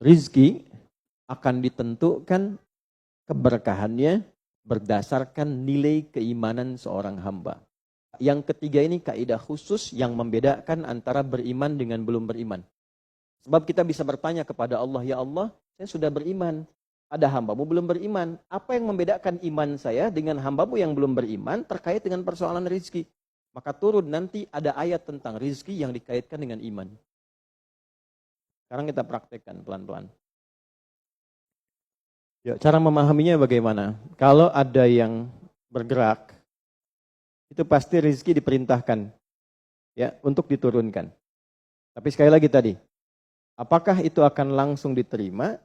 rizki akan ditentukan keberkahannya berdasarkan nilai keimanan seorang hamba. Yang ketiga ini kaidah khusus yang membedakan antara beriman dengan belum beriman. Sebab kita bisa bertanya kepada Allah, ya Allah, saya sudah beriman. Ada hambamu belum beriman. Apa yang membedakan iman saya dengan hambamu yang belum beriman terkait dengan persoalan rizki? Maka turun nanti ada ayat tentang rizki yang dikaitkan dengan iman. Sekarang kita praktekkan pelan-pelan. Ya, cara memahaminya bagaimana? Kalau ada yang bergerak, itu pasti rizki diperintahkan ya untuk diturunkan. Tapi sekali lagi tadi, apakah itu akan langsung diterima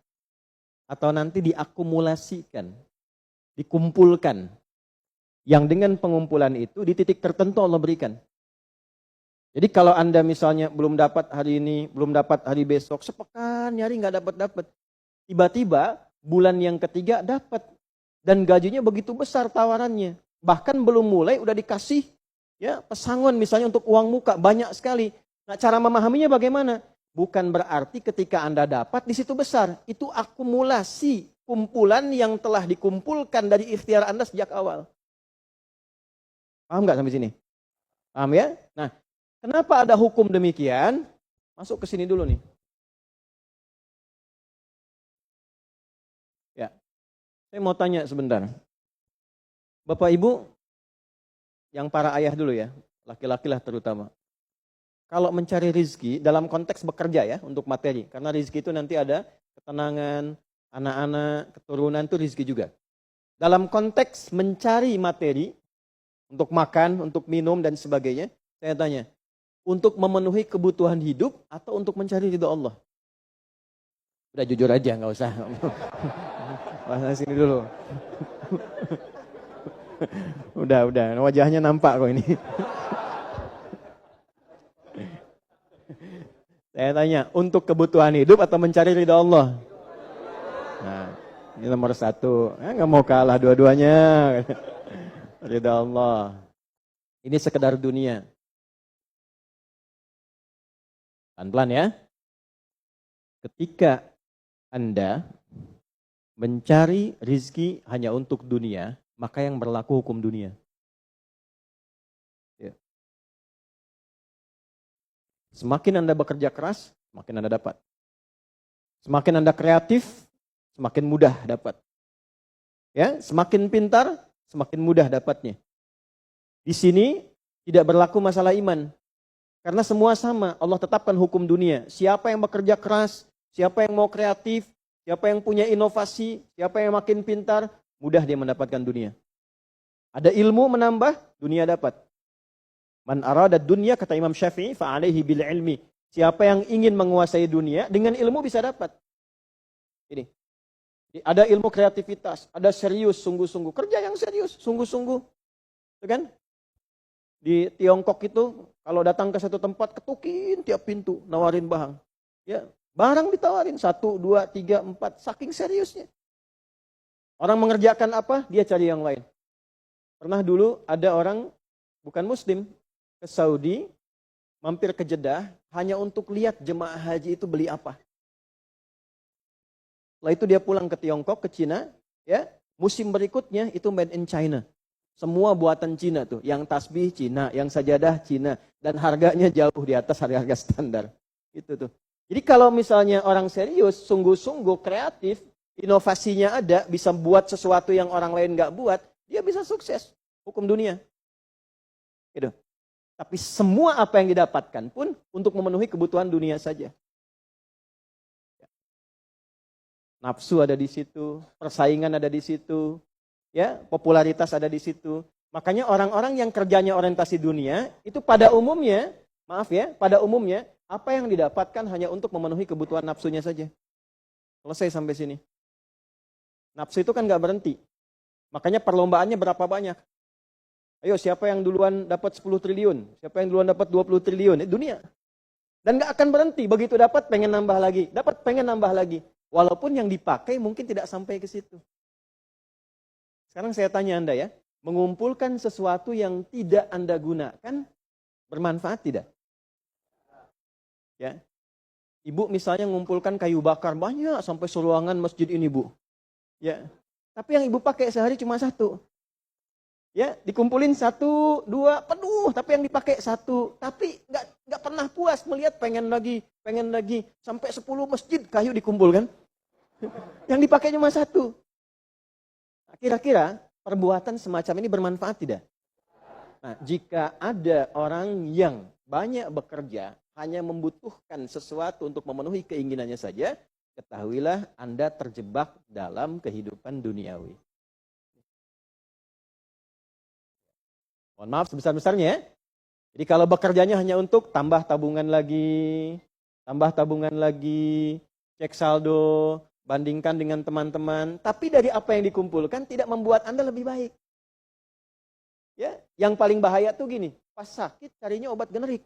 atau nanti diakumulasikan, dikumpulkan, yang dengan pengumpulan itu di titik tertentu Allah berikan. Jadi kalau Anda misalnya belum dapat hari ini, belum dapat hari besok, sepekan nyari nggak dapat. Tiba-tiba bulan yang ketiga dapat dan gajinya begitu besar tawarannya. Bahkan belum mulai udah dikasih ya pesangon misalnya untuk uang muka banyak sekali. Nah, cara memahaminya bagaimana? Bukan berarti ketika Anda dapat di situ besar. Itu akumulasi kumpulan yang telah dikumpulkan dari ikhtiar Anda sejak awal. Paham nggak sampai sini? Paham ya? Nah, kenapa ada hukum demikian? Masuk ke sini dulu nih. Ya, saya mau tanya sebentar. Bapak Ibu, yang para ayah dulu ya, laki-laki lah terutama. Kalau mencari rizki dalam konteks bekerja ya, untuk materi. Karena rizki itu nanti ada ketenangan, anak-anak, keturunan itu rizki juga. Dalam konteks mencari materi, untuk makan, untuk minum dan sebagainya, saya tanya, untuk memenuhi kebutuhan hidup atau untuk mencari ridho Allah? Udah jujur aja, nggak usah. Bahas sini dulu. Udah, wajahnya nampak kok ini. Saya tanya, untuk kebutuhan hidup atau mencari ridha Allah? Nah, ini nomor satu. Nggak mau kalah dua-duanya. Ridha Allah. Ini sekedar dunia. Pelan-pelan ya. Ketika Anda mencari rizki hanya untuk dunia, maka yang berlaku hukum dunia. Ya. Semakin Anda bekerja keras, semakin Anda dapat. Semakin Anda kreatif, semakin mudah dapat. Ya, semakin pintar, semakin mudah dapatnya. Di sini tidak berlaku masalah iman. Karena semua sama, Allah tetapkan hukum dunia. Siapa yang bekerja keras, siapa yang mau kreatif, siapa yang punya inovasi, siapa yang makin pintar, mudah dia mendapatkan dunia. Ada ilmu menambah, dunia dapat. Man arada dunya, kata Imam Syafi'i, fa'alaihi bil ilmi. Siapa yang ingin menguasai dunia, dengan ilmu bisa dapat. Ini. Ada ilmu kreativitas, ada serius, sungguh-sungguh. Kerja yang serius, sungguh-sungguh. Itu kan? Di Tiongkok itu, kalau datang ke satu tempat, ketukin tiap pintu, nawarin barang. Ya, barang ditawarin, 1, 2, 3, 4, saking seriusnya. Orang mengerjakan apa, dia cari yang lain. Pernah dulu ada orang, bukan muslim, ke Saudi, mampir ke Jeddah, hanya untuk lihat jemaah haji itu beli apa. Setelah itu dia pulang ke Tiongkok, ke Cina, ya, musim berikutnya itu made in China. Semua buatan Cina tuh, yang tasbih Cina, yang sajadah Cina, dan harganya jauh di atas harga-harga standar. Itu tuh. Jadi kalau misalnya orang serius, sungguh-sungguh kreatif, inovasinya ada, bisa buat sesuatu yang orang lain nggak buat, dia bisa sukses. Hukum dunia. Gitu. Tapi semua apa yang didapatkan pun untuk memenuhi kebutuhan dunia saja. Nafsu ada di situ, persaingan ada di situ, ya, popularitas ada di situ. Makanya orang-orang yang kerjanya orientasi dunia, itu pada umumnya, maaf ya, pada umumnya, apa yang didapatkan hanya untuk memenuhi kebutuhan nafsunya saja. Selesai sampai sini. Nafsu itu kan nggak berhenti. Makanya perlombaannya berapa banyak. Ayo, siapa yang duluan dapat 10 triliun? Siapa yang duluan dapat 20 triliun? Dunia. Dan nggak akan berhenti. Begitu dapat, pengen nambah lagi. Dapat, pengen nambah lagi. Walaupun yang dipakai mungkin tidak sampai ke situ. Sekarang saya tanya Anda ya, mengumpulkan sesuatu yang tidak Anda gunakan, bermanfaat tidak? Ya. Ibu misalnya ngumpulkan kayu bakar banyak sampai seruangan masjid ini, Bu. Ya. Tapi yang ibu pakai sehari cuma satu. Ya, dikumpulin 1, 2, penuh, tapi yang dipakai 1. Tapi nggak pernah puas melihat pengen lagi sampai 10 masjid kayu dikumpulkan. Yang dipakai cuma 1. Kira-kira perbuatan semacam ini bermanfaat tidak? Nah, jika ada orang yang banyak bekerja, hanya membutuhkan sesuatu untuk memenuhi keinginannya saja, ketahuilah Anda terjebak dalam kehidupan duniawi. Mohon maaf sebesar-besarnya. Jadi kalau bekerjanya hanya untuk tambah tabungan lagi, cek saldo, bandingkan dengan teman-teman, tapi dari apa yang dikumpulkan tidak membuat Anda lebih baik. Ya, yang paling bahaya tuh gini, pas sakit carinya obat generik.